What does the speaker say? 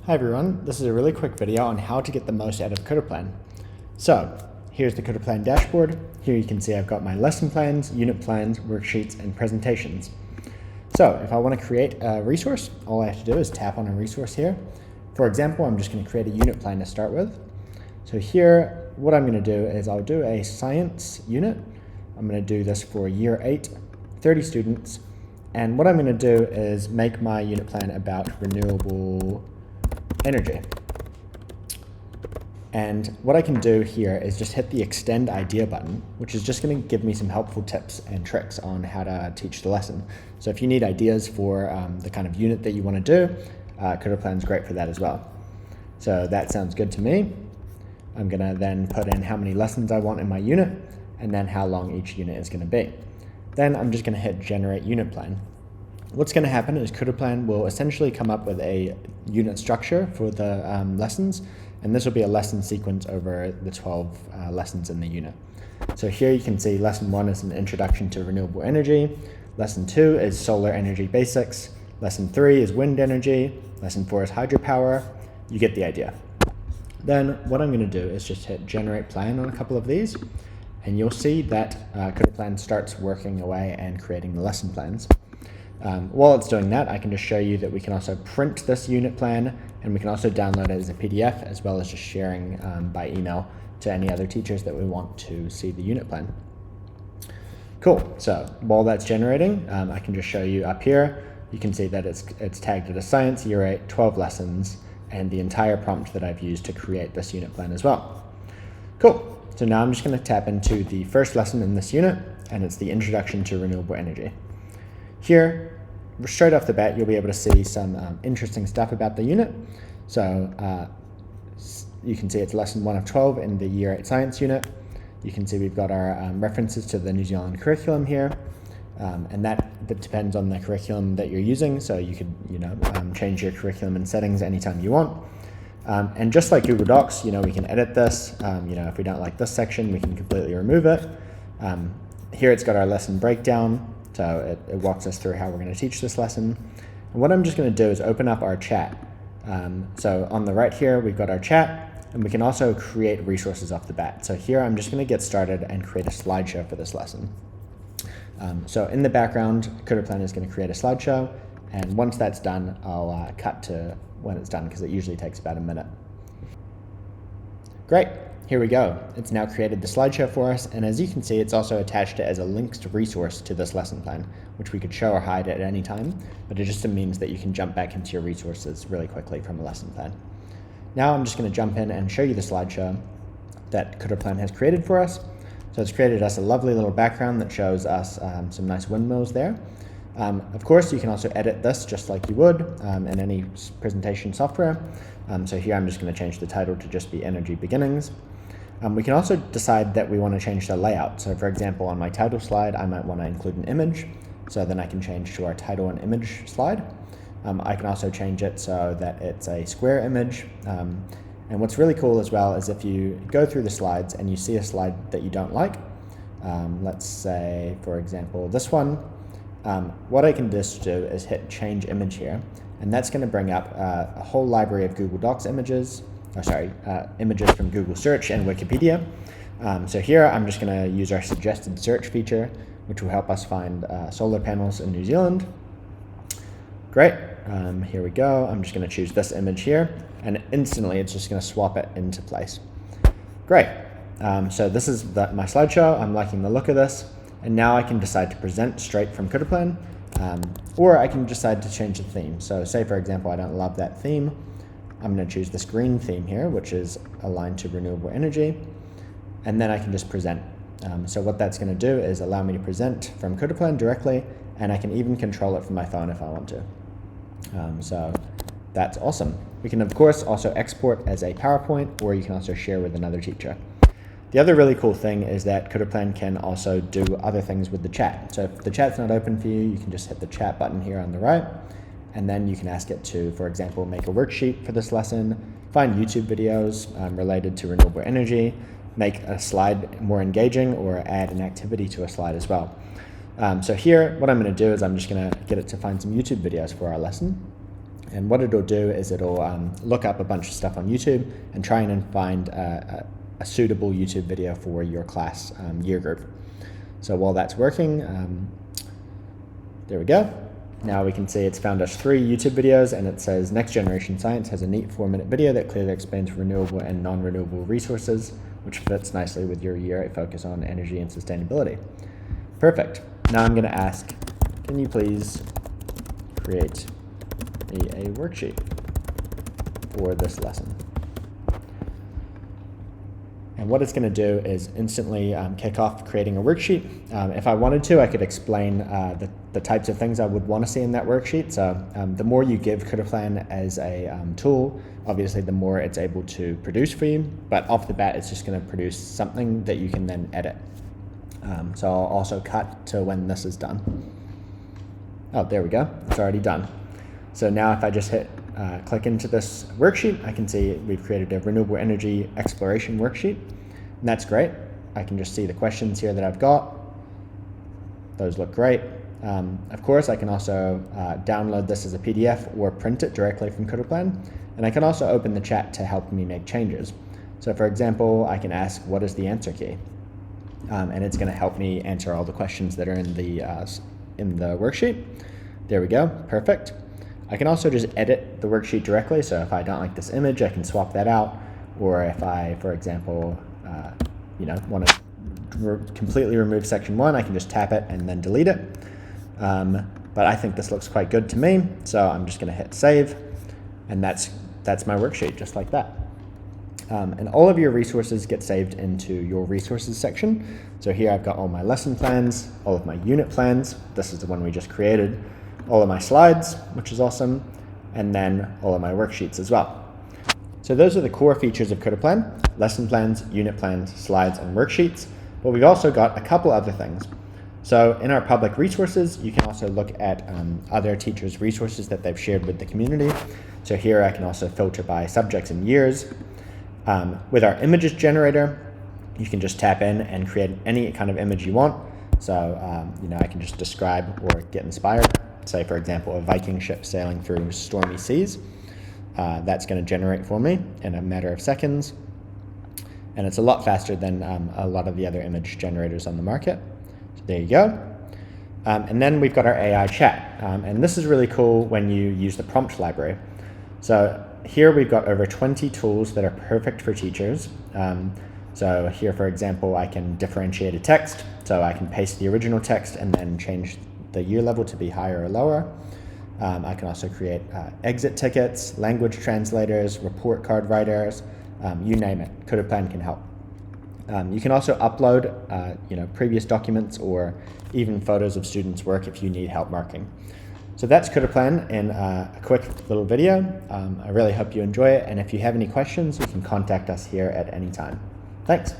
Hi everyone, this is a really quick video on how to get the most out of Kuraplan. So here's the Kuraplan dashboard. Here you can see I've got my lesson plans, unit plans, worksheets, and presentations. So if I want to create a resource, all I have to do is tap on a resource here. For example, I'm just going to create a unit plan to start with. So here, what I'm going to do is I'll do a science unit. I'm going to do this for year 8, 30 students. And what I'm going to do is make my unit plan about renewable energy. And what I can do here is just hit the extend idea button, which is just going to give me some helpful tips and tricks on how to teach the lesson. So if you need ideas for the kind of unit that you want to do, Kuraplan is great for that as well. So that sounds good to me. I'm going to then put in how many lessons I want in my unit and then how long each unit is going to be. Then I'm just going to hit generate unit plan. What's going to happen is Kuraplan will essentially come up with a unit structure for the lessons, and this will be a lesson sequence over the 12 lessons in the unit. So here you can see lesson 1 is an introduction to renewable energy, lesson 2 is solar energy basics, lesson 3 is wind energy, lesson 4 is hydropower. You get the idea. Then what I'm going to do is just hit generate plan on a couple of these, and you'll see that Kuraplan starts working away and creating the lesson plans. While it's doing that, I can just show you that we can also print this unit plan, and we can also download it as a PDF, as well as just sharing by email to any other teachers that we want to see the unit plan. Cool, so while that's generating, I can just show you up here. You can see that it's tagged it as science, year 8, 12 lessons, and the entire prompt that I've used to create this unit plan as well. Cool, so now I'm just going to tap into the first lesson in this unit, and it's the introduction to renewable energy. Here, straight off the bat, you'll be able to see some interesting stuff about the unit. So you can see it's lesson 1 of 12 in the year 8 science unit. You can see we've got our references to the New Zealand curriculum here, and that depends on the curriculum that you're using. So you could change your curriculum and settings anytime you want. And just like Google Docs, we can edit this. If we don't like this section, we can completely remove it. Here it's got our lesson breakdown. So it walks us through how we're going to teach this lesson. And what I'm just going to do is open up our chat. So on the right here, we've got our chat, and we can also create resources off the bat. So here I'm just going to get started and create a slideshow for this lesson. So in the background, Kuraplan is going to create a slideshow, and once that's done, I'll cut to when it's done, because it usually takes about a minute. Great. Here we go. It's now created the slideshow for us, and as you can see, it's also attached as a linked resource to this lesson plan, which we could show or hide at any time, but it just means that you can jump back into your resources really quickly from a lesson plan. Now I'm just going to jump in and show you the slideshow that Kuraplan has created for us. So it's created us a lovely little background that shows us some nice windmills there. Of course, you can also edit this just like you would in any presentation software. So here I'm just going to change the title to just be Energy Beginnings. We can also decide that we want to change the layout. So for example, on my title slide, I might want to include an image. So then I can change to our title and image slide. I can also change it so that it's a square image. And what's really cool as well is if you go through the slides and you see a slide that you don't like, let's say, for example, this one, what I can just do is hit change image here. And that's going to bring up a whole library of Google Docs images. Images from Google Search and Wikipedia. So here I'm just going to use our suggested search feature, which will help us find solar panels in New Zealand. Great. Here we go. I'm just going to choose this image here, and instantly it's just going to swap it into place. Great. So this is my slideshow. I'm liking the look of this, and now I can decide to present straight from Kuraplan, or I can decide to change the theme. So say, for example, I don't love that theme. I'm going to choose this green theme here, which is aligned to renewable energy, and then I can just present. So what that's going to do is allow me to present from Kuraplan directly, and I can even control it from my phone if I want to. So that's awesome. We can, of course, also export as a PowerPoint, or you can also share with another teacher. The other really cool thing is that Kuraplan can also do other things with the chat. So if the chat's not open for you, you can just hit the chat button here on the right, and then you can ask it to, for example, make a worksheet for this lesson, find YouTube videos related to renewable energy, make a slide more engaging, or add an activity to a slide as well. So here, what I'm going to do is I'm just going to get it to find some YouTube videos for our lesson. And what it'll do is it'll look up a bunch of stuff on YouTube and try and find a suitable YouTube video for your class year group. So while that's working, there we go. Now we can see it's found us 3 YouTube videos, and it says Next Generation Science has a neat 4-minute video that clearly explains renewable and non-renewable resources, which fits nicely with your year 8 focus on energy and sustainability. Perfect. Now I'm going to ask, can you please create me a worksheet for this lesson? And what it's going to do is instantly kick off creating a worksheet. If I wanted to, I could explain the types of things I would want to see in that worksheet. So the more you give Kuraplan as a tool, obviously the more it's able to produce for you. But off the bat, it's just going to produce something that you can then edit. So I'll also cut to when this is done. Oh, there we go. It's already done. So now if I just click into this worksheet, I can see we've created a renewable energy exploration worksheet. And that's great. I can just see the questions here that I've got. Those look great. Of course, I can also download this as a PDF or print it directly from Kuraplan. And I can also open the chat to help me make changes. So for example, I can ask, what is the answer key? And it's going to help me answer all the questions that are in the worksheet. There we go. Perfect. I can also just edit the worksheet directly. So if I don't like this image, I can swap that out. Or if I, for example, want to completely remove section 1, I can just tap it and then delete it. But I think this looks quite good to me. So I'm just going to hit save. And that's my worksheet, just like that. And all of your resources get saved into your resources section. So here I've got all my lesson plans, all of my unit plans. This is the one we just created. All of my slides, which is awesome, and then all of my worksheets as well. So those are the core features of Kuraplan: lesson plans, unit plans, slides, and worksheets. But we've also got a couple other things. So in our public resources, you can also look at other teachers' resources that they've shared with the community. So here I can also filter by subjects and years. With our images generator, you can just tap in and create any kind of image you want. So I can just describe or get inspired. Say, for example, a Viking ship sailing through stormy seas. That's going to generate for me in a matter of seconds. And it's a lot faster than a lot of the other image generators on the market. So there you go. And then we've got our AI chat. And this is really cool when you use the prompt library. So here we've got over 20 tools that are perfect for teachers. So here, for example, I can differentiate a text. So I can paste the original text and then change the year level to be higher or lower. I can also create exit tickets, language translators, report card writers, you name it. Kuraplan can help. You can also upload previous documents or even photos of students' work if you need help marking. So that's Kuraplan in a quick little video. I really hope you enjoy it, and if you have any questions, you can contact us here at any time. Thanks.